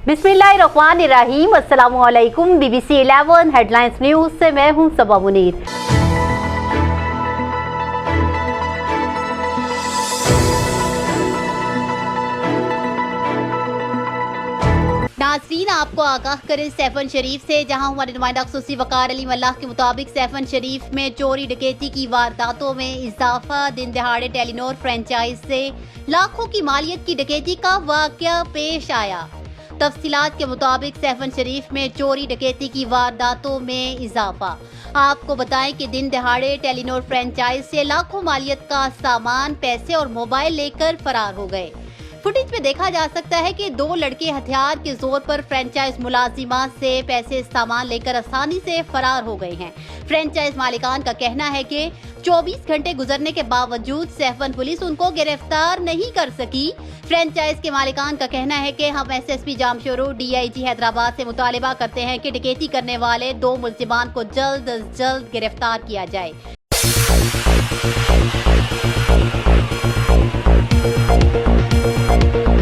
बिस्मिल्लाहिर्रहमानिर्रहीम। अस्सलामुअलैकुम। BBC 11 headlines news से मैं हूं सबा मुनीर। नाज़रीन, आपको आगाह करें सैफन शरीफ से, जहां हमारे नुमाइंदा खुसूसी वकार अली मल्लाह के मुताबिक सैफन शरीफ में चोरी डकैती की वारदातों में इजाफा। दिन दहाड़े टेलीनॉर फ्रेंचाइज से लाखों की मालियत की डकैती का वाकया पेश आया। तफसीलात के मुताबिक सैफन शरीफ में चोरी डकैती की वारदातों में इजाफा। आपको बताएं कि दिन दहाड़े टेलीनॉर फ्रेंचाइज से लाखों मालियत का सामान, पैसे और मोबाइल लेकर फरार हो गए। फुटेज में देखा जा सकता है कि दो लड़के हथियार के जोर पर फ्रेंचाइज मुलाजिमा से पैसे सामान लेकर आसानी से फरार हो गए हैं। फ्रेंचाइज मालिकान का कहना है कि 24 घंटे गुजरने के बावजूद सैफन पुलिस उनको गिरफ्तार नहीं कर सकी। फ्रेंचाइज के मालिकान का कहना है कि हम SSP जामशोरू DIG हैदराबाद से मुतालिबा करते हैं कि डकैती करने वाले दो मुल्जिमान को जल्द अज जल्द गिरफ्तार किया जाए।